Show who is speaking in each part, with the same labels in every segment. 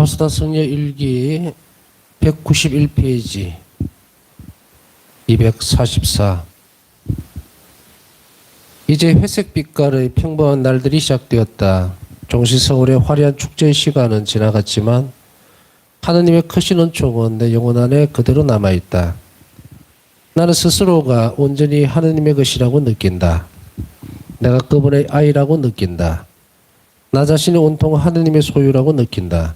Speaker 1: 마우스다 성녀 일기 191페이지 244. 이제 회색 빛깔의 평범한 날들이 시작되었다. 종시서울의 화려한 축제의 시간은 지나갔지만 하느님의 크신 은총은 내 영혼 안에 그대로 남아있다. 나는 스스로가 온전히 하느님의 것이라고 느낀다. 내가 그분의 아이라고 느낀다. 나 자신이 온통 하느님의 소유라고 느낀다.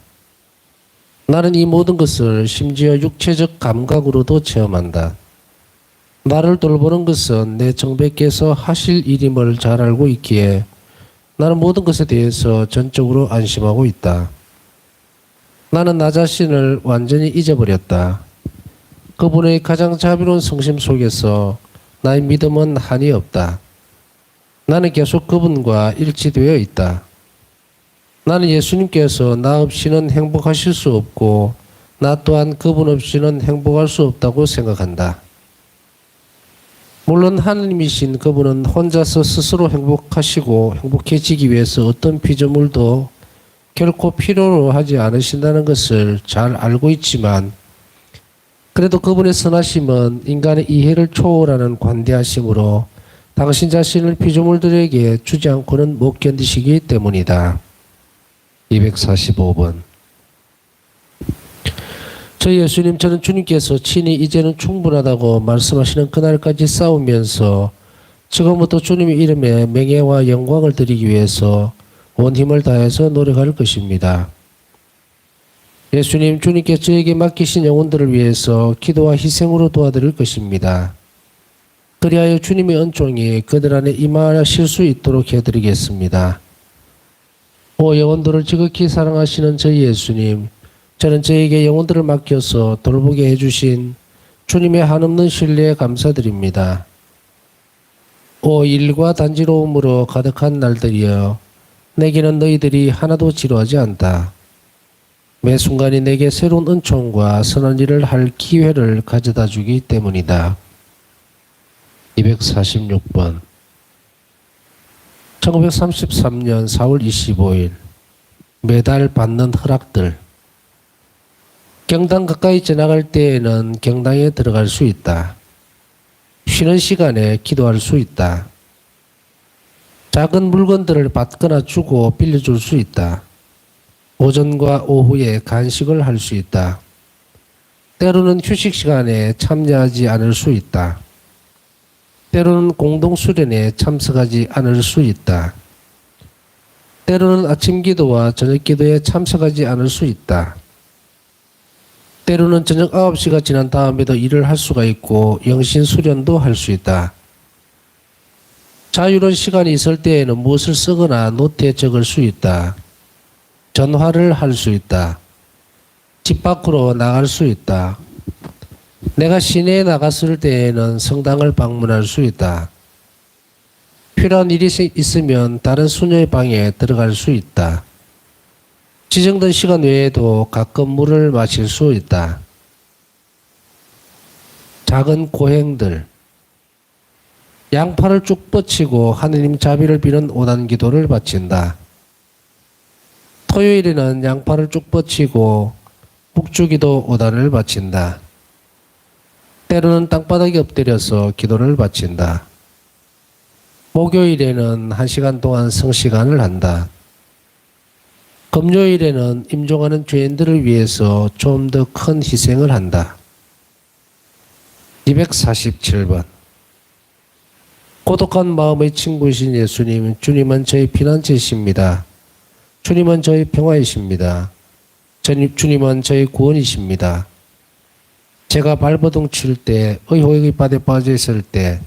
Speaker 1: 나는 이 모든 것을 심지어 육체적 감각으로도 체험한다. 나를 돌보는 것은 내 정배께서 하실 일임을 잘 알고 있기에 나는 모든 것에 대해서 전적으로 안심하고 있다. 나는 나 자신을 완전히 잊어버렸다. 그분의 가장 자비로운 성심 속에서 나의 믿음은 한이 없다. 나는 계속 그분과 일치되어 있다. 나는 예수님께서 나 없이는 행복하실 수 없고 나 또한 그분 없이는 행복할 수 없다고 생각한다. 물론 하느님이신 그분은 혼자서 스스로 행복하시고 행복해지기 위해서 어떤 피조물도 결코 필요로 하지 않으신다는 것을 잘 알고 있지만 그래도 그분의 선하심은 인간의 이해를 초월하는 관대하심으로 당신 자신을 피조물들에게 주지 않고는 못 견디시기 때문이다. 245번. 저 예수님, 저는 주님께서 친히 이제는 충분하다고 말씀하시는 그날까지 싸우면서 지금부터 주님의 이름에 명예와 영광을 드리기 위해서 온 힘을 다해서 노력할 것입니다. 예수님, 주님께서 저에게 맡기신 영혼들을 위해서 기도와 희생으로 도와드릴 것입니다. 그리하여 주님의 은총이 그들 안에 임하실 수 있도록 해드리겠습니다. 오 영혼들을 지극히 사랑하시는 저희 예수님, 저는 저에게 영혼들을 맡겨서 돌보게 해주신 주님의 한없는 신뢰에 감사드립니다. 오 일과 단지로움으로 가득한 날들이여, 내게는 너희들이 하나도 지루하지 않다. 매 순간이 내게 새로운 은총과 선한 일을 할 기회를 가져다 주기 때문이다. 246번. 1933년 4월 25일. 매달 받는 허락들. 경당 가까이 지나갈 때에는 경당에 들어갈 수 있다. 쉬는 시간에 기도할 수 있다. 작은 물건들을 받거나 주고 빌려줄 수 있다. 오전과 오후에 간식을 할 수 있다. 때로는 휴식 시간에 참여하지 않을 수 있다. 때로는 공동 수련에 참석하지 않을 수 있다. 때로는 아침 기도와 저녁 기도에 참석하지 않을 수 있다. 때로는 저녁 9시가 지난 다음에도 일을 할 수가 있고 영신 수련도 할 수 있다. 자유로운 시간이 있을 때에는 무엇을 쓰거나 노트에 적을 수 있다. 전화를 할 수 있다. 집 밖으로 나갈 수 있다. 내가 시내에 나갔을 때에는 성당을 방문할 수 있다. 필요한 일이 있으면 다른 수녀의 방에 들어갈 수 있다. 지정된 시간 외에도 가끔 물을 마실 수 있다. 작은 고행들. 양팔을 쭉 뻗치고 하느님 자비를 비는 오단 기도를 바친다. 토요일에는 양팔을 쭉 뻗치고 북주기도 오단을 바친다. 때로는 땅바닥에 엎드려서 기도를 바친다. 목요일에는 1시간 동안 성시간을 한다. 금요일에는 임종하는 죄인들을 위해서 좀 더 큰 희생을 한다. 247번. 고독한 마음의 친구이신 예수님, 주님은 저희 피난처이십니다. 주님은 저희 평화이십니다. 주님은 저희 구원이십니다. 제가 발버둥 칠 때, 의혹의 바다에 빠져 있을 때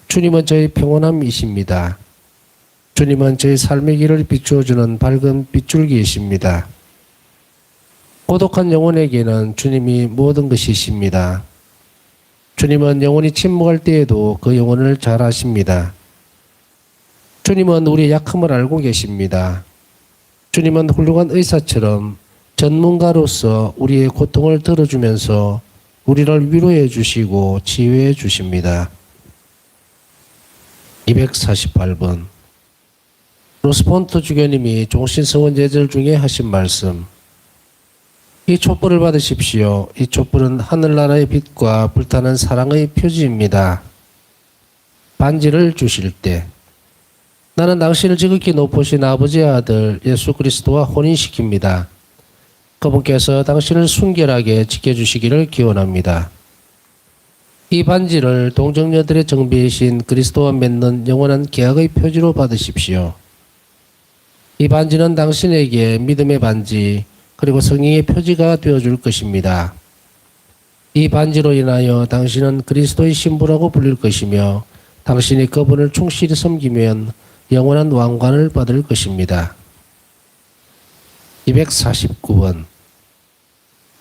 Speaker 1: 주님은 저희 평온함이십니다. 주님은 저희 삶의 길을 비추어주는 밝은 빗줄기이십니다. 고독한 영혼에게는 주님이 모든 것이십니다. 주님은 영혼이 침묵할 때에도 그 영혼을 잘 아십니다. 주님은 우리의 약함을 알고 계십니다. 주님은 훌륭한 의사처럼 전문가로서 우리의 고통을 들어주면서 우리를 위로해 주시고 치유해 주십니다. 248번. 로스폰트 주교님이 종신서원 예절 중에 하신 말씀. 이 촛불을 받으십시오. 이 촛불은 하늘나라의 빛과 불타는 사랑의 표지입니다. 반지를 주실 때 나는 당신을 지극히 높으신 아버지의 아들 예수 그리스도와 혼인시킵니다. 그분께서 당신을 순결하게 지켜주시기를 기원합니다. 이 반지를 동정녀들의 정비이신 그리스도와 맺는 영원한 계약의 표지로 받으십시오. 이 반지는 당신에게 믿음의 반지 그리고 성령의 표지가 되어줄 것입니다. 이 반지로 인하여 당신은 그리스도의 신부라고 불릴 것이며 당신이 그분을 충실히 섬기면 영원한 왕관을 받을 것입니다. 249번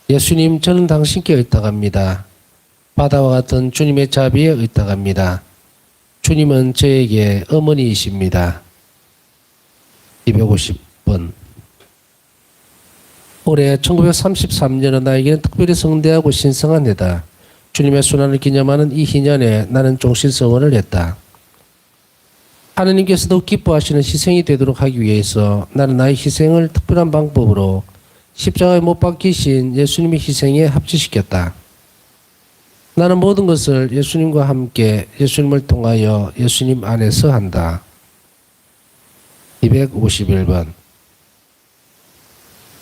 Speaker 1: 예수님, 저는 당신께 의탁합니다. 바다와 같은 주님의 자비에 의탁합니다. 주님은 저에게 어머니이십니다. 250번 올해 1933년은 나에게는 특별히 성대하고 신성한 해다. 주님의 순환을 기념하는 이 희년에 나는 종신서원을 했다. 하느님께서도 기뻐하시는 희생이 되도록 하기 위해서 나는 나의 희생을 특별한 방법으로 십자가에 못 박히신 예수님의 희생에 합치시켰다. 나는 모든 것을 예수님과 함께 예수님을 통하여 예수님 안에서 한다. 251번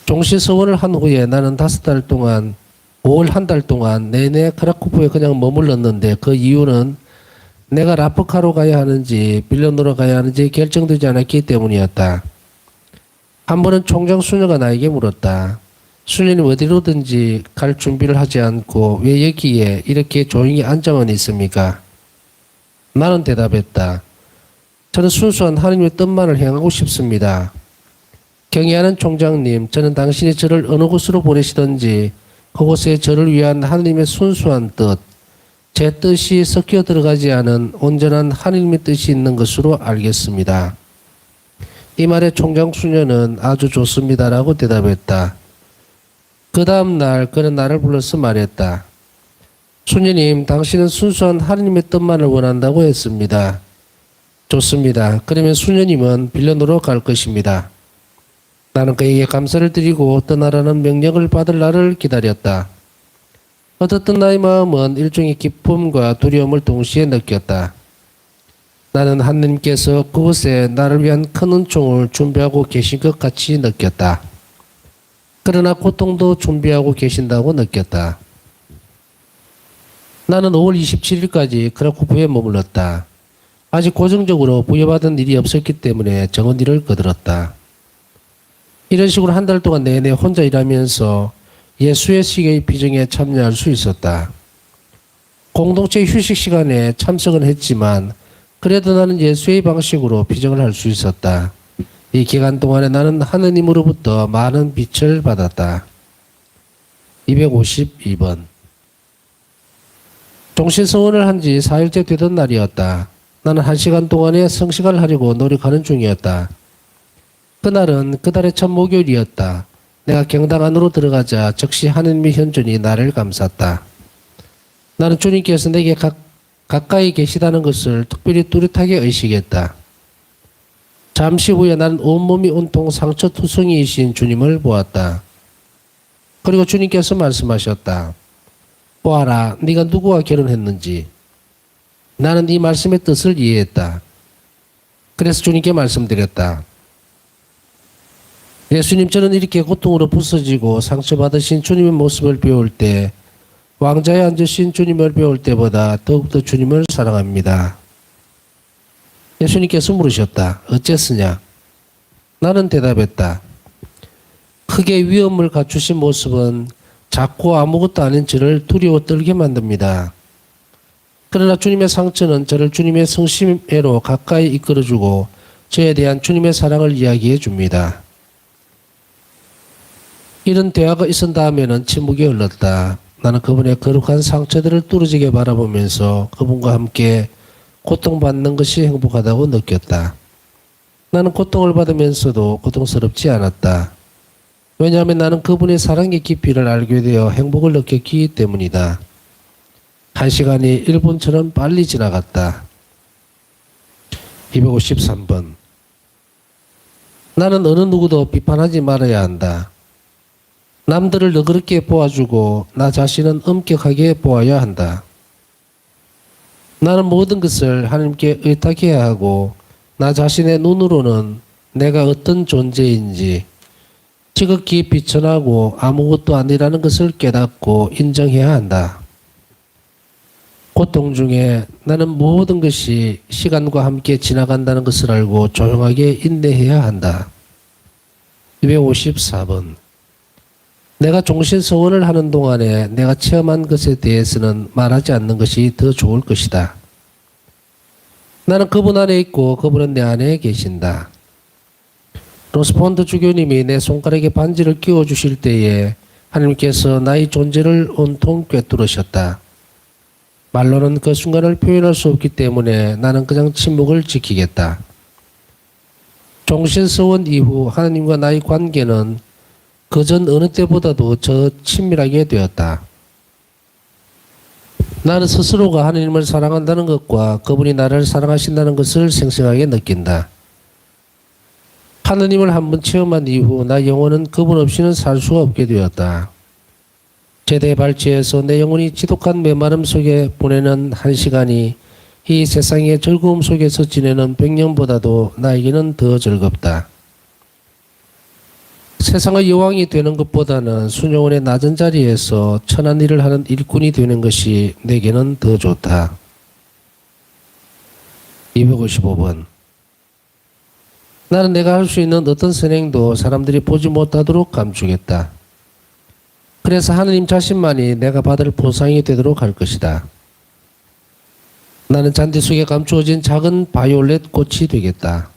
Speaker 1: 종신서원을 한 후에 나는 5달 동안 5월 한 달 동안 내내 크라쿠프에 그냥 머물렀는데 그 이유는 내가 라프카로 가야 하는지 빌런으로 가야 하는지 결정되지 않았기 때문이었다. 한 번은 총장 수녀가 나에게 물었다. 수녀님 어디로든지 갈 준비를 하지 않고 왜 여기에 이렇게 조용히 앉아만 있습니까? 나는 대답했다. 저는 순수한 하나님의 뜻만을 행하고 싶습니다. 경애하는 총장님, 저는 당신이 저를 어느 곳으로 보내시든지 그곳에 저를 위한 하나님의 순수한 뜻, 제 뜻이 섞여 들어가지 않은 온전한 하나님의 뜻이 있는 것으로 알겠습니다. 이 말에 총장 수녀는 아주 좋습니다라고 대답했다. 그 다음 날 그는 나를 불러서 말했다. 수녀님, 당신은 순수한 하나님의 뜻만을 원한다고 했습니다. 좋습니다. 그러면 수녀님은 빌런으로 갈 것입니다. 나는 그에게 감사를 드리고 떠나라는 명령을 받을 날을 기다렸다. 어떻든 나의 마음은 일종의 기쁨과 두려움을 동시에 느꼈다. 나는 하느님께서 그곳에 나를 위한 큰 은총을 준비하고 계신 것 같이 느꼈다. 그러나 고통도 준비하고 계신다고 느꼈다. 나는 5월 27일까지 크라쿠프에 머물렀다. 아직 고정적으로 부여받은 일이 없었기 때문에 정원 일을 거들었다. 이런 식으로 한 달 동안 내내 혼자 일하면서 예수의 시계의 비정에 참여할 수 있었다. 공동체 휴식 시간에 참석은 했지만 그래도 나는 예수의 방식으로 비정을 할 수 있었다. 이 기간 동안에 나는 하느님으로부터 많은 빛을 받았다. 252번 종신서원을 한 지 4일째 되던 날이었다. 나는 1시간 동안에 성식을 하려고 노력하는 중이었다. 그날은 그달의 첫 목요일이었다. 내가 경당 안으로 들어가자 즉시 하느님의 현존이 나를 감쌌다. 나는 주님께서 내게 가까이 계시다는 것을 특별히 뚜렷하게 의식했다. 잠시 후에 나는 온몸이 온통 상처투성이이신 주님을 보았다. 그리고 주님께서 말씀하셨다. 보아라, 네가 누구와 결혼했는지. 나는 이 말씀의 뜻을 이해했다. 그래서 주님께 말씀드렸다. 예수님, 저는 이렇게 고통으로 부서지고 상처받으신 주님의 모습을 배울 때 왕자에 앉으신 주님을 배울 때보다 더욱더 주님을 사랑합니다. 예수님께서 물으셨다. 어째서냐? 나는 대답했다. 크게 위험을 갖추신 모습은 작고 아무것도 아닌 저를 두려워 떨게 만듭니다. 그러나 주님의 상처는 저를 주님의 성심회로 가까이 이끌어주고 저에 대한 주님의 사랑을 이야기해 줍니다. 이런 대화가 있은 다음에는 침묵이 흘렀다. 나는 그분의 거룩한 상처들을 뚫어지게 바라보면서 그분과 함께 고통받는 것이 행복하다고 느꼈다. 나는 고통을 받으면서도 고통스럽지 않았다. 왜냐하면 나는 그분의 사랑의 깊이를 알게 되어 행복을 느꼈기 때문이다. 1시간이 1분처럼 빨리 지나갔다. 253번 나는 어느 누구도 비판하지 말아야 한다. 남들을 너그럽게 보아주고 나 자신은 엄격하게 보아야 한다. 나는 모든 것을 하나님께 의탁해야 하고 나 자신의 눈으로는 내가 어떤 존재인지 지극히 비천하고 아무것도 아니라는 것을 깨닫고 인정해야 한다. 고통 중에 나는 모든 것이 시간과 함께 지나간다는 것을 알고 조용하게 인내해야 한다. 254번. 내가 종신서원을 하는 동안에 내가 체험한 것에 대해서는 말하지 않는 것이 더 좋을 것이다. 나는 그분 안에 있고 그분은 내 안에 계신다. 로스폰드 주교님이 내 손가락에 반지를 끼워주실 때에 하나님께서 나의 존재를 온통 꿰뚫으셨다. 말로는 그 순간을 표현할 수 없기 때문에 나는 그냥 침묵을 지키겠다. 종신서원 이후 하나님과 나의 관계는 그전 어느 때보다도 더 친밀하게 되었다. 나는 스스로가 하나님을 사랑한다는 것과 그분이 나를 사랑하신다는 것을 생생하게 느낀다. 하나님을 한번 체험한 이후 나 영혼은 그분 없이는 살 수가 없게 되었다. 제대 발치에서 내 영혼이 지독한 메마름 속에 보내는 한 시간이 이 세상의 즐거움 속에서 지내는 100년보다도 나에게는 더 즐겁다. 세상의 여왕이 되는 것보다는 수녀원의 낮은 자리에서 천한 일을 하는 일꾼이 되는 것이 내게는 더 좋다. 255번. 나는 내가 할 수 있는 어떤 선행도 사람들이 보지 못하도록 감추겠다. 그래서 하느님 자신만이 내가 받을 보상이 되도록 할 것이다. 나는 잔디 속에 감추어진 작은 바이올렛 꽃이 되겠다.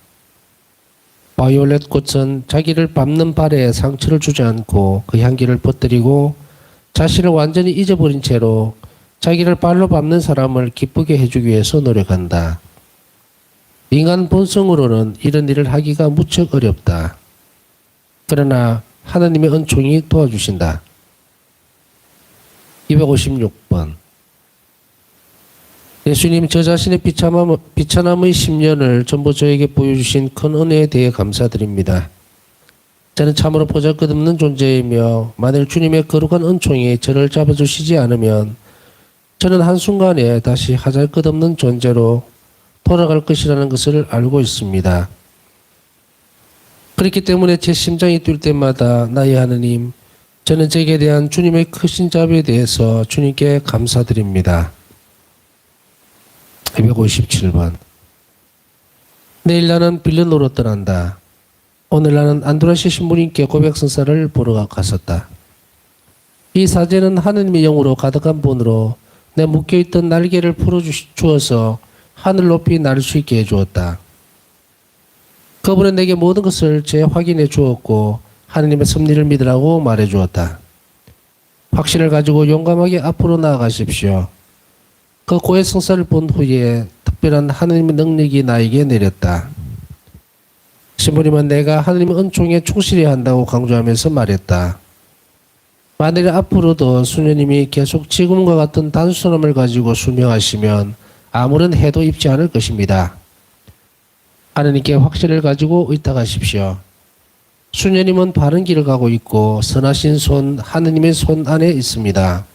Speaker 1: 바이올렛 꽃은 자기를 밟는 발에 상처를 주지 않고 그 향기를 퍼뜨리고 자신을 완전히 잊어버린 채로 자기를 발로 밟는 사람을 기쁘게 해주기 위해서 노력한다. 인간 본성으로는 이런 일을 하기가 무척 어렵다. 그러나 하나님의 은총이 도와주신다. 256번. 예수님, 저 자신의 비참함의 10년을 전부 저에게 보여주신 큰 은혜에 대해 감사드립니다. 저는 참으로 보잘것없는 존재이며 만일 주님의 거룩한 은총이 저를 잡아주시지 않으면 저는 한순간에 다시 하잘것없는 존재로 돌아갈 것이라는 것을 알고 있습니다. 그렇기 때문에 제 심장이 뛸 때마다 나의 하느님, 저는 제게 대한 주님의 크신 자비에 대해서 주님께 감사드립니다. 257번. 내일 나는 빌르노로 떠난다. 오늘 나는 안드레시 신부님께 고백성사를 보러 갔었다. 이 사제는 하느님의 영으로 가득한 분으로 내 묶여있던 날개를 풀어주어서 하늘 높이 날 수 있게 해주었다. 그분은 내게 모든 것을 재확인해 주었고 하느님의 섭리를 믿으라고 말해 주었다. 확신을 가지고 용감하게 앞으로 나아가십시오. 그 고해 성사를 본 후에 특별한 하느님의 능력이 나에게 내렸다. 신부님은 내가 하느님의 은총에 충실해야 한다고 강조하면서 말했다. 만일 앞으로도 수녀님이 계속 지금과 같은 단순함을 가지고 순명하시면 아무런 해도 입지 않을 것입니다. 하느님께 확신을 가지고 의탁하십시오. 수녀님은 바른 길을 가고 있고 선하신 손, 하느님의 손 안에 있습니다.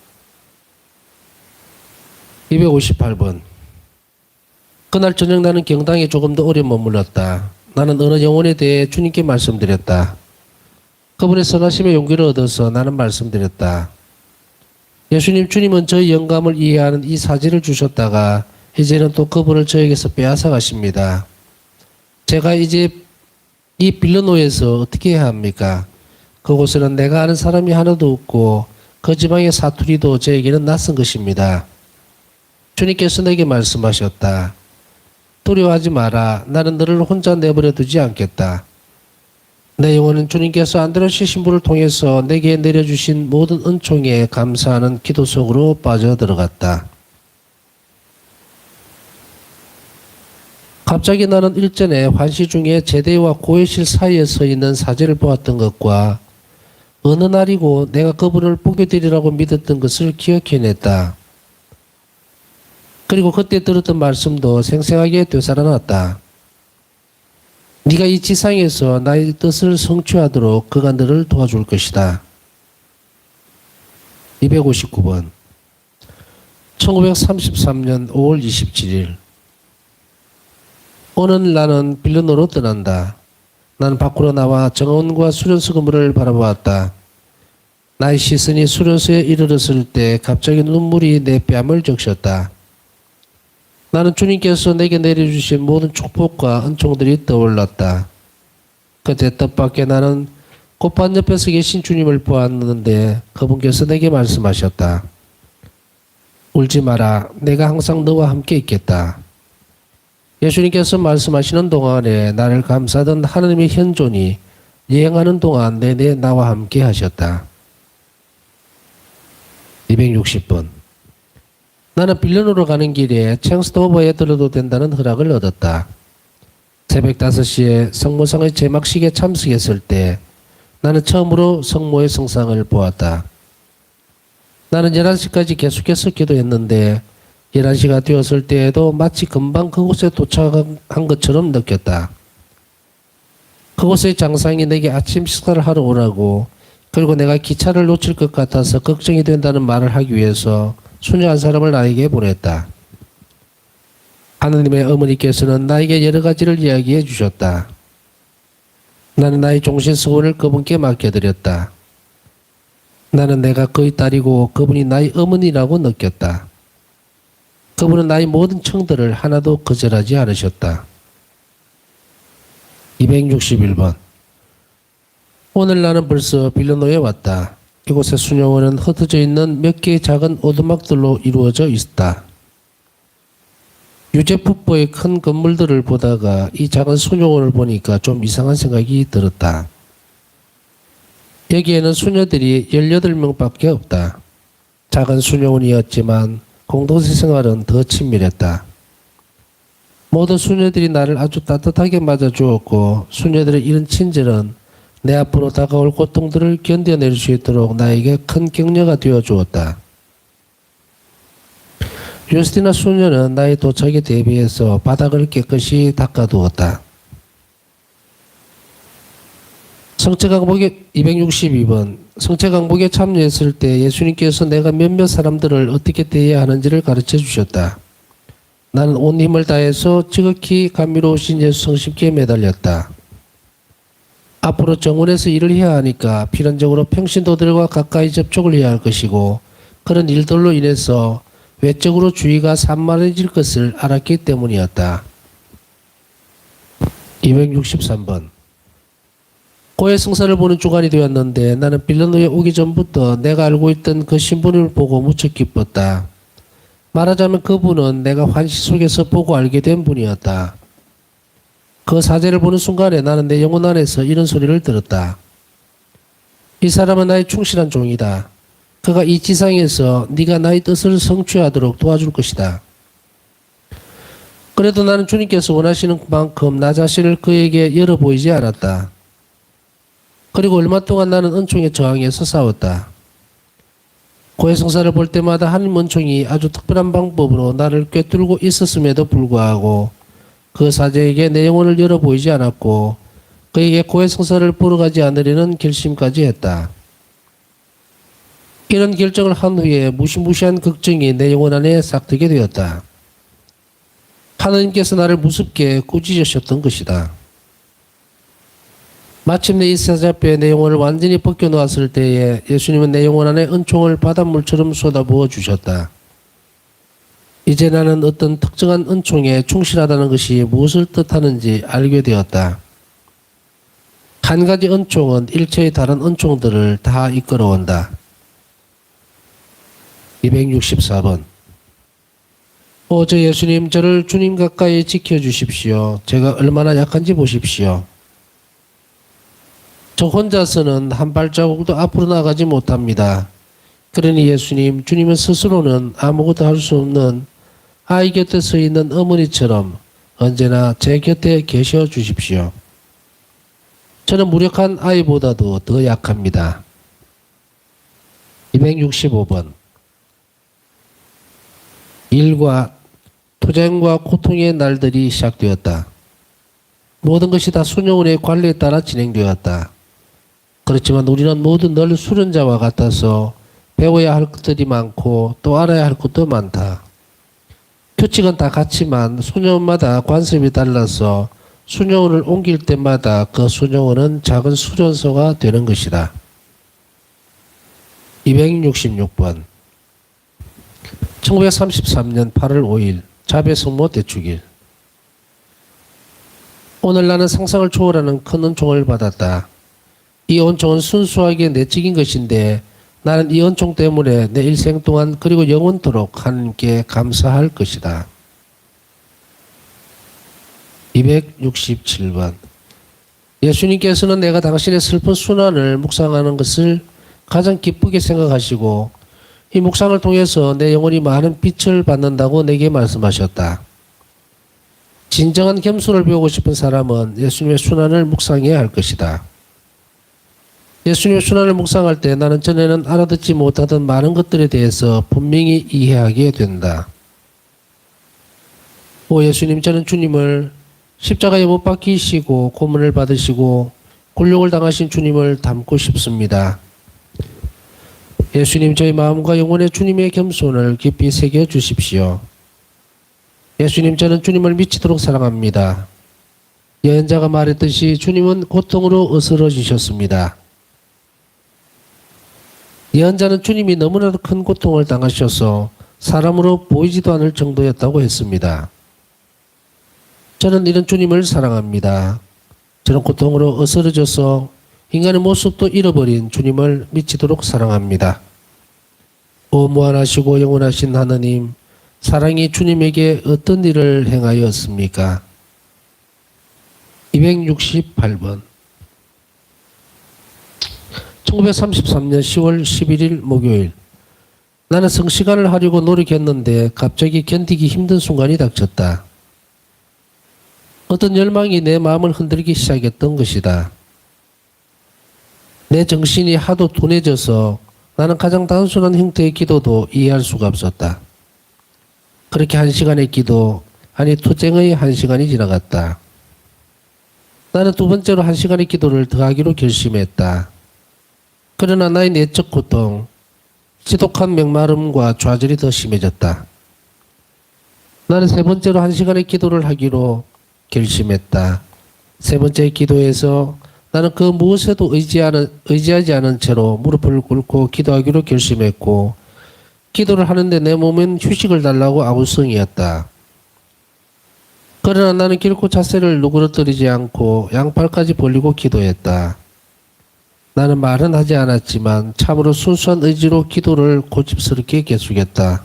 Speaker 1: 258번. 그날 저녁 나는 경당에 조금 더 오래 머물렀다. 나는 어느 영혼에 대해 주님께 말씀드렸다. 그분의 선하심의 용기를 얻어서 나는 말씀드렸다. 예수님, 주님은 저의 영감을 이해하는 이 사지를 주셨다가 이제는 또 그분을 저에게서 빼앗아 가십니다. 제가 이제 이 빌르노에서 어떻게 해야 합니까? 그곳에는 내가 아는 사람이 하나도 없고 그 지방의 사투리도 저에게는 낯선 것입니다. 주님께서 내게 말씀하셨다. 두려워하지 마라. 나는 너를 혼자 내버려 두지 않겠다. 내 영혼은 주님께서 안드레시 신부를 통해서 내게 내려주신 모든 은총에 감사하는 기도 속으로 빠져들어갔다. 갑자기 나는 일전에 환시 중에 제대와 고해실 사이에 서 있는 사제를 보았던 것과 어느 날이고 내가 그분을 보게 되리라고 믿었던 것을 기억해냈다. 그리고 그때 들었던 말씀도 생생하게 되살아났다. 네가 이 지상에서 나의 뜻을 성취하도록 그가 너를 도와줄 것이다. 259번 1933년 5월 27일 오늘 나는 빌런으로 떠난다. 나는 밖으로 나와 정원과 수련소 건물을 바라보았다. 나의 시선이 수련소에 이르렀을 때 갑자기 눈물이 내 뺨을 적셨다. 나는 주님께서 내게 내려주신 모든 축복과 은총들이 떠올랐다. 그때 뜻밖의 나는 꽃밭 옆에서 계신 주님을 보았는데 그분께서 내게 말씀하셨다. 울지 마라. 내가 항상 너와 함께 있겠다. 예수님께서 말씀하시는 동안에 나를 감싸던 하나님의 현존이 여행하는 동안 내내 나와 함께 하셨다. 260번 나는 빌런으로 가는 길에 챙스도버에 들러도 된다는 허락을 얻었다. 새벽 5시에 성모상의 제막식에 참석했을 때 나는 처음으로 성모의 성상을 보았다. 나는 11시까지 계속해서 기도했는데 11시가 되었을 때에도 마치 금방 그곳에 도착한 것처럼 느꼈다. 그곳의 장상이 내게 아침 식사를 하러 오라고 그리고 내가 기차를 놓칠 것 같아서 걱정이 된다는 말을 하기 위해서 수녀 한 사람을 나에게 보냈다. 하느님의 어머니께서는 나에게 여러 가지를 이야기해 주셨다. 나는 나의 종신서원을 그분께 맡겨드렸다. 나는 내가 그의 딸이고 그분이 나의 어머니라고 느꼈다. 그분은 나의 모든 청들을 하나도 거절하지 않으셨다. 261번 오늘 나는 벌써 빌런노에 왔다. 이곳의 수녀원은 흩어져 있는 몇 개의 작은 오두막들로 이루어져 있다. 유제폭포의 큰 건물들을 보다가 이 작은 수녀원을 보니까 좀 이상한 생각이 들었다. 여기에는 수녀들이 18명밖에 없다. 작은 수녀원이었지만 공동체 생활은 더 친밀했다. 모든 수녀들이 나를 아주 따뜻하게 맞아주었고 수녀들의 이런 친절은 내 앞으로 다가올 고통들을 견뎌낼 수 있도록 나에게 큰 격려가 되어주었다. 유스티나 수녀는 나의 도착에 대비해서 바닥을 깨끗이 닦아두었다. 성체강복에 262번 성체강복에 참여했을 때 예수님께서 내가 몇몇 사람들을 어떻게 대해야 하는지를 가르쳐 주셨다. 나는 온 힘을 다해서 지극히 감미로우신 예수 성심께 매달렸다. 앞으로 정원에서 일을 해야 하니까 필연적으로 평신도들과 가까이 접촉을 해야 할 것이고 그런 일들로 인해서 외적으로 주의가 산만해질 것을 알았기 때문이었다. 263번 고해 성사를 보는 주간이 되었는데 나는 빌런노에 오기 전부터 내가 알고 있던 그 신부님을 보고 무척 기뻤다. 말하자면 그분은 내가 환시 속에서 보고 알게 된 분이었다. 그 사제를 보는 순간에 나는 내 영혼 안에서 이런 소리를 들었다. 이 사람은 나의 충실한 종이다. 그가 이 지상에서 네가 나의 뜻을 성취하도록 도와줄 것이다. 그래도 나는 주님께서 원하시는 만큼 나 자신을 그에게 열어 보이지 않았다. 그리고 얼마 동안 나는 은총에 저항해서 싸웠다. 고해성사를 볼 때마다 하나님 은총이 아주 특별한 방법으로 나를 꿰뚫고 있었음에도 불구하고 그 사제에게 내 영혼을 열어 보이지 않았고 그에게 고해성사를 보러 가지 않으려는 결심까지 했다. 이런 결정을 한 후에 무시무시한 걱정이 내 영혼 안에 싹트게 되었다. 하나님께서 나를 무섭게 꾸짖으셨던 것이다. 마침내 이 사제 앞에 내 영혼을 완전히 벗겨놓았을 때에 예수님은 내 영혼 안에 은총을 바닷물처럼 쏟아부어 주셨다. 이제 나는 어떤 특정한 은총에 충실하다는 것이 무엇을 뜻하는지 알게 되었다. 한 가지 은총은 일체의 다른 은총들을 다 이끌어온다. 264번 저 예수님 저를 주님 가까이 지켜주십시오. 제가 얼마나 약한지 보십시오. 저 혼자서는 한 발자국도 앞으로 나가지 못합니다. 그러니 예수님, 주님은 스스로는 아무것도 할 수 없는 아이 곁에 서 있는 어머니처럼 언제나 제 곁에 계셔 주십시오. 저는 무력한 아이보다도 더 약합니다. 265번 일과 투쟁과 고통의 날들이 시작되었다. 모든 것이 다 수녀원의 관리에 따라 진행되었다. 그렇지만 우리는 모두 늘 수련자와 같아서 배워야 할 것들이 많고 또 알아야 할 것도 많다. 규칙은 다 같지만 수녀원마다 관습이 달라서 수녀원을 옮길 때마다 그 수녀원은 작은 수련소가 되는 것이다. 266번 1933년 8월 5일 자배성모 대축일. 오늘 나는 상상을 초월하는 큰 은총을 받았다. 이 은총은 순수하게 내적인 것인데 나는 이 은총 때문에 내 일생 동안 그리고 영원토록 하나님께 감사할 것이다. 267번 예수님께서는 내가 당신의 슬픈 순환을 묵상하는 것을 가장 기쁘게 생각하시고 이 묵상을 통해서 내 영혼이 많은 빛을 받는다고 내게 말씀하셨다. 진정한 겸손을 배우고 싶은 사람은 예수님의 순환을 묵상해야 할 것이다. 예수님의 순환을 묵상할 때 나는 전에는 알아듣지 못하던 많은 것들에 대해서 분명히 이해하게 된다. 오 예수님, 저는 주님을 십자가에 못 박히시고 고문을 받으시고 굴욕을 당하신 주님을 닮고 싶습니다. 예수님, 저희 마음과 영혼에 주님의 겸손을 깊이 새겨 주십시오. 예수님, 저는 주님을 미치도록 사랑합니다. 여행자가 말했듯이 주님은 고통으로 어스러지셨습니다. 예언자는 주님이 너무나도 큰 고통을 당하셔서 사람으로 보이지도 않을 정도였다고 했습니다. 저는 이런 주님을 사랑합니다. 저는 고통으로 어스러져서 인간의 모습도 잃어버린 주님을 미치도록 사랑합니다. 오 무한하시고 영원하신 하느님, 사랑이 주님에게 어떤 일을 행하였습니까? 268번 1933년 10월 11일 목요일. 나는 성시간을 하려고 노력했는데 갑자기 견디기 힘든 순간이 닥쳤다. 어떤 열망이 내 마음을 흔들기 시작했던 것이다. 내 정신이 하도 둔해져서 나는 가장 단순한 형태의 기도도 이해할 수가 없었다. 그렇게 1시간의 기도, 아니 투쟁의 1시간이 지나갔다. 나는 두 번째로 1시간의 기도를 더하기로 결심했다. 그러나 나의 내적 고통, 지독한 맥마름과 좌절이 더 심해졌다. 나는 세 번째로 1시간의 기도를 하기로 결심했다. 세 번째 기도에서 나는 그 무엇에도 의지하지 않은 채로 무릎을 꿇고 기도하기로 결심했고, 기도를 하는데 내 몸엔 휴식을 달라고 아우성이었다. 그러나 나는 결코 자세를 누그러뜨리지 않고 양팔까지 벌리고 기도했다. 나는 말은 하지 않았지만 참으로 순수한 의지로 기도를 고집스럽게 계속했다.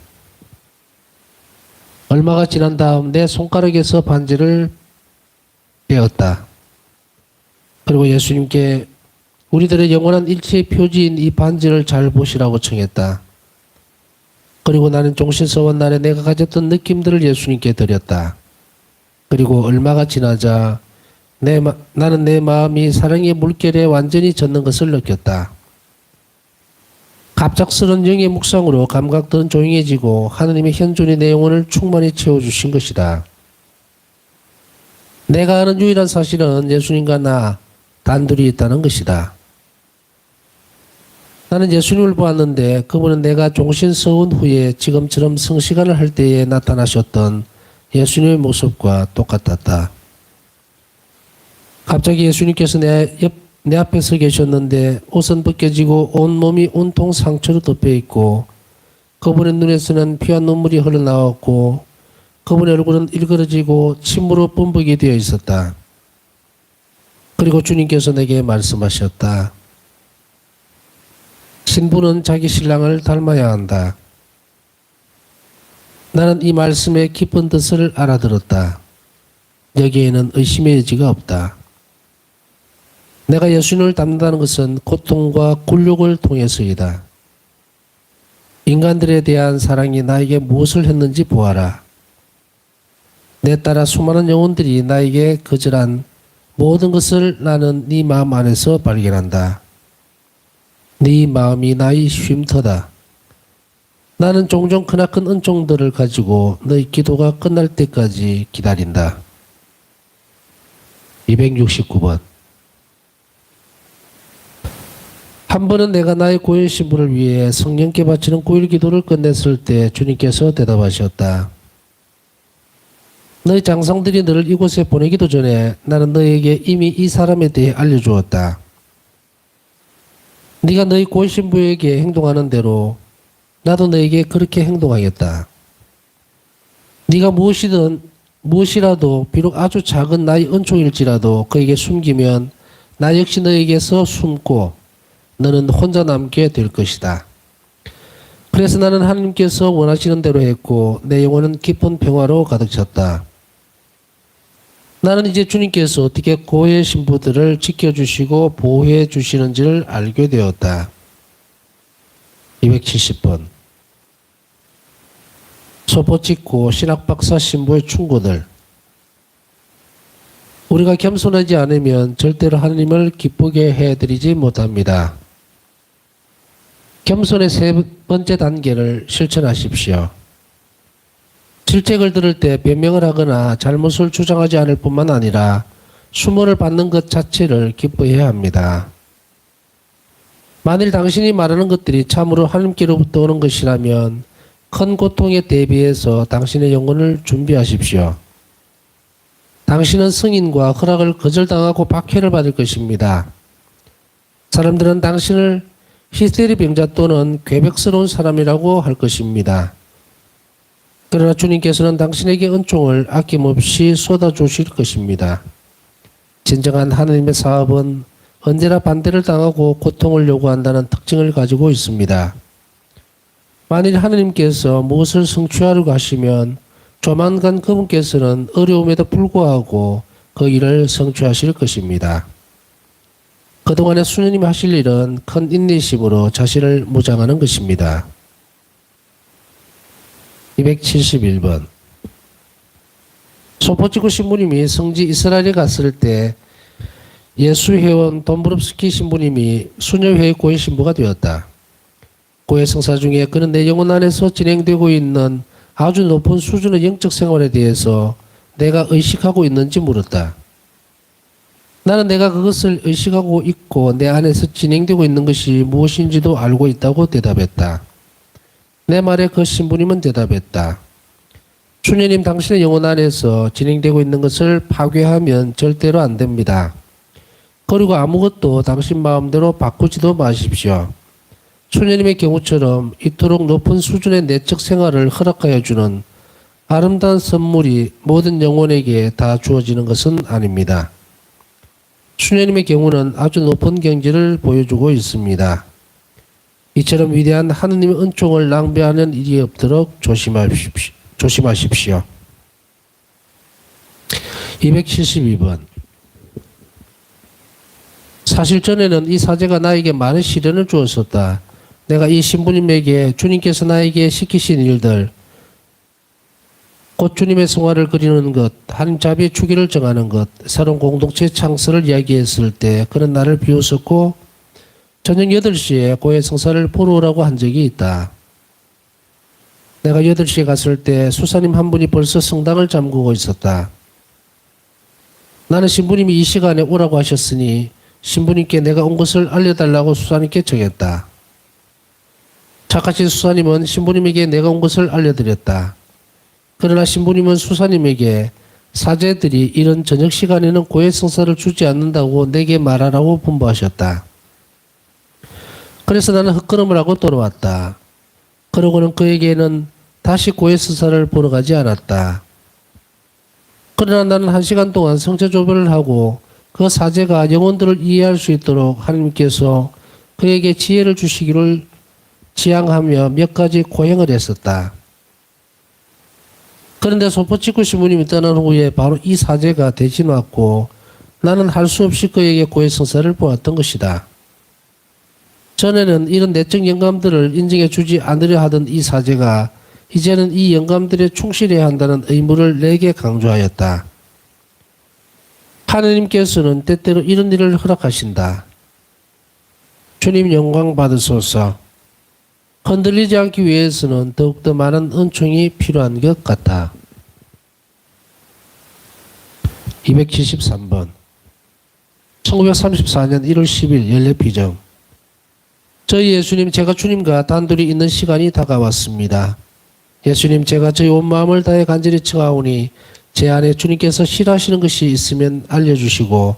Speaker 1: 얼마가 지난 다음 내 손가락에서 반지를 빼었다. 그리고 예수님께 우리들의 영원한 일체의 표지인 이 반지를 잘 보시라고 청했다. 그리고 나는 종신서원 날에 내가 가졌던 느낌들을 예수님께 드렸다. 그리고 얼마가 지나자 나는 내 마음이 사랑의 물결에 완전히 젖는 것을 느꼈다. 갑작스런 영의 묵상으로 감각들은 조용해지고 하느님의 현존이 내 영혼을 충만히 채워주신 것이다. 내가 아는 유일한 사실은 예수님과 나 단둘이 있다는 것이다. 나는 예수님을 보았는데 그분은 내가 종신서운 후에 지금처럼 성시간을 할 때에 나타나셨던 예수님의 모습과 똑같았다. 갑자기 예수님께서 내 앞에 서 계셨는데 옷은 벗겨지고 온몸이 온통 상처로 덮여있고 그분의 눈에서는 피와 눈물이 흘러나왔고 그분의 얼굴은 일그러지고 침으로 뿜뿌게 되어 있었다. 그리고 주님께서 내게 말씀하셨다. 신부는 자기 신랑을 닮아야 한다. 나는 이 말씀의 깊은 뜻을 알아들었다. 여기에는 의심의 여지가 없다. 내가 예수님을 닮는다는 것은 고통과 굴욕을 통해서이다. 인간들에 대한 사랑이 나에게 무엇을 했는지 보아라. 내 따라 수많은 영혼들이 나에게 거절한 모든 것을 나는 네 마음 안에서 발견한다. 네 마음이 나의 쉼터다. 나는 종종 크나큰 은총들을 가지고 너의 기도가 끝날 때까지 기다린다. 269번 한 번은 내가 나의 고열 신부를 위해 성령께 바치는 고열 기도를 끝냈을 때 주님께서 대답하셨다. 너희 장성들이 너를 이곳에 보내기도 전에 나는 너에게 이미 이 사람에 대해 알려주었다. 네가 너희 고열 신부에게 행동하는 대로 나도 너에게 그렇게 행동하겠다. 네가 무엇이라도 비록 아주 작은 나의 은총일지라도 그에게 숨기면 나 역시 너에게서 숨고 너는 혼자 남게 될 것이다. 그래서 나는 하나님께서 원하시는 대로 했고 내 영혼은 깊은 평화로 가득 찼다. 나는 이제 주님께서 어떻게 고의 신부들을 지켜주시고 보호해 주시는지를 알게 되었다. 270번. 소포치고 신학박사 신부의 충고들. 우리가 겸손하지 않으면 절대로 하나님을 기쁘게 해드리지 못합니다. 겸손의 세 번째 단계를 실천하십시오. 질책을 들을 때 변명을 하거나 잘못을 주장하지 않을 뿐만 아니라 수모를 받는 것 자체를 기뻐해야 합니다. 만일 당신이 말하는 것들이 참으로 하나님께로부터 오는 것이라면 큰 고통에 대비해서 당신의 영혼을 준비하십시오. 당신은 승인과 허락을 거절당하고 박해를 받을 것입니다. 사람들은 당신을 히스테리 병자 또는 괴벽스러운 사람이라고 할 것입니다. 그러나 주님께서는 당신에게 은총을 아낌없이 쏟아주실 것입니다. 진정한 하나님의 사업은 언제나 반대를 당하고 고통을 요구한다는 특징을 가지고 있습니다. 만일 하나님께서 무엇을 성취하려고 하시면 조만간 그분께서는 어려움에도 불구하고 그 일을 성취하실 것입니다. 그동안에 수녀님이 하실 일은 큰 인내심으로 자신을 무장하는 것입니다. 271번. 소포치고 신부님이 성지 이스라엘에 갔을 때 예수회원 돈브롭스키 신부님이 수녀회의 고위 신부가 되었다. 고해 성사 중에 그는 내 영혼 안에서 진행되고 있는 아주 높은 수준의 영적 생활에 대해서 내가 의식하고 있는지 물었다. 나는 내가 그것을 의식하고 있고 내 안에서 진행되고 있는 것이 무엇인지도 알고 있다고 대답했다. 내 말에 그 신부님은 대답했다. 수녀님, 당신의 영혼 안에서 진행되고 있는 것을 파괴하면 절대로 안 됩니다. 그리고 아무것도 당신 마음대로 바꾸지도 마십시오. 수녀님의 경우처럼 이토록 높은 수준의 내적 생활을 허락하여 주는 아름다운 선물이 모든 영혼에게 다 주어지는 것은 아닙니다. 수녀님의 경우는 아주 높은 경지를 보여주고 있습니다. 이처럼 위대한 하느님의 은총을 낭비하는 일이 없도록 조심하십시오. 272번. 사실 전에는 이 사제가 나에게 많은 시련을 주었었다. 내가 이 신부님에게 주님께서 나에게 시키신 일들, 곧 주님의 성화를 그리는 것, 하나님 자비의 주기를 정하는 것, 새로운 공동체 창설을 이야기했을 때 그는 나를 비웃었고 저녁 8시에 고해 성사를 보러 오라고 한 적이 있다. 내가 8시에 갔을 때 수사님 한 분이 벌써 성당을 잠그고 있었다. 나는 신부님이 이 시간에 오라고 하셨으니 신부님께 내가 온 것을 알려달라고 수사님께 정했다. 착하신 수사님은 신부님에게 내가 온 것을 알려드렸다. 그러나 신부님은 수사님에게 사제들이 이런 저녁 시간에는 고해 성사를 주지 않는다고 내게 말하라고 분부하셨다. 그래서 나는 헛걸음을 하고 돌아왔다. 그러고는 그에게는 다시 고해 성사를 보러 가지 않았다. 그러나 나는 1시간 동안 성체 조별을 하고 그 사제가 영혼들을 이해할 수 있도록 하나님께서 그에게 지혜를 주시기를 지향하며 몇 가지 고행을 했었다. 그런데 소포치쿠 신부님이 떠난 후에 바로 이 사제가 대신 왔고 나는 할 수 없이 그에게 고해 성사를 보았던 것이다. 전에는 이런 내적 영감들을 인정해 주지 않으려 하던 이 사제가 이제는 이 영감들에 충실해야 한다는 의무를 내게 강조하였다. 하느님께서는 때때로 이런 일을 허락하신다. 주님 영광 받으소서. 흔들리지 않기 위해서는 더욱더 많은 은총이 필요한 것 같아. 273번. 1934년 1월 10일 연례비정. 저희 예수님, 제가 주님과 단둘이 있는 시간이 다가왔습니다. 예수님, 제가 저희 온 마음을 다해 간절히 청하오니 제 안에 주님께서 싫어하시는 것이 있으면 알려주시고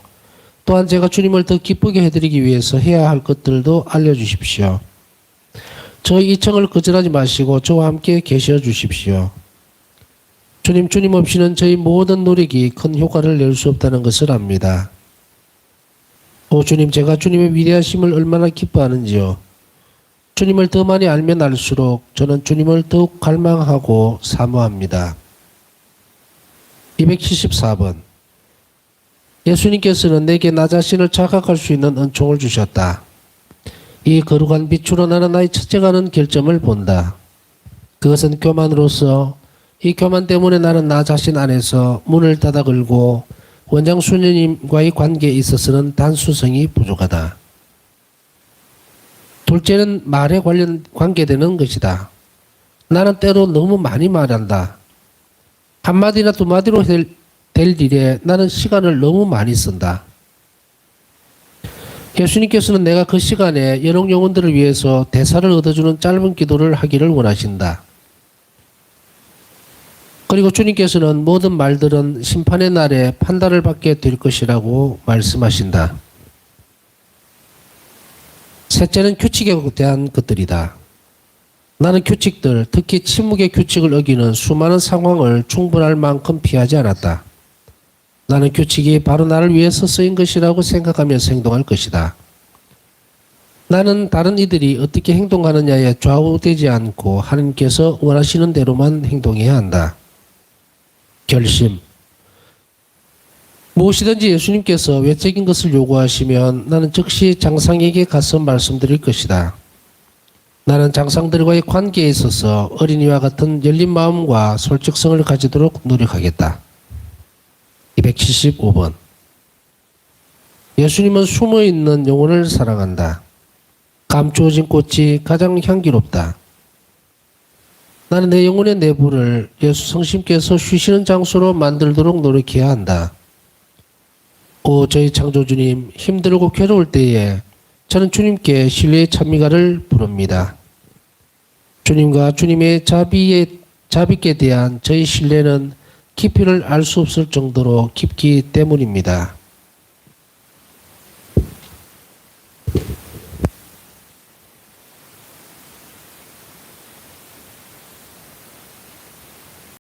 Speaker 1: 또한 제가 주님을 더 기쁘게 해드리기 위해서 해야 할 것들도 알려주십시오. 저희 이청을 거절하지 마시고 저와 함께 계셔 주십시오. 주님 없이는 저희 모든 노력이 큰 효과를 낼 수 없다는 것을 압니다. 오 주님, 제가 주님의 위대하심을 얼마나 기뻐하는지요. 주님을 더 많이 알면 알수록 저는 주님을 더욱 갈망하고 사모합니다. 274번. 예수님께서는 내게 나 자신을 자각할 수 있는 은총을 주셨다. 이 거룩한 빛으로 나는 나의 첫째가는 결점을 본다. 그것은 교만으로서 이 교만 때문에 나는 나 자신 안에서 문을 닫아 걸고 원장 수녀님과의 관계에 있어서는 단수성이 부족하다. 둘째는 말에 관계되는 것이다. 나는 때로 너무 많이 말한다. 한마디나 두마디로 될 일에 나는 시간을 너무 많이 쓴다. 예수님께서는 내가 그 시간에 연옥 영혼들을 위해서 대사를 얻어주는 짧은 기도를 하기를 원하신다. 그리고 주님께서는 모든 말들은 심판의 날에 판단을 받게 될 것이라고 말씀하신다. 셋째는 규칙에 대한 것들이다. 나는 규칙들, 특히 침묵의 규칙을 어기는 수많은 상황을 충분할 만큼 피하지 않았다. 나는 규칙이 바로 나를 위해서 쓰인 것이라고 생각하면서 행동할 것이다. 나는 다른 이들이 어떻게 행동하느냐에 좌우되지 않고 하나님께서 원하시는 대로만 행동해야 한다. 결심. 무엇이든지 예수님께서 외적인 것을 요구하시면 나는 즉시 장상에게 가서 말씀드릴 것이다. 나는 장상들과의 관계에 있어서 어린이와 같은 열린 마음과 솔직성을 가지도록 노력하겠다. 275번. 예수님은 숨어있는 영혼을 사랑한다. 감추어진 꽃이 가장 향기롭다. 나는 내 영혼의 내부를 예수 성심께서 쉬시는 장소로 만들도록 노력해야 한다. 오 저희 창조주님, 힘들고 괴로울 때에 저는 주님께 신뢰의 찬미가를 부릅니다. 주님과 주님의 자비께 대한 저희 신뢰는 깊이를 알 수 없을 정도로 깊기 때문입니다.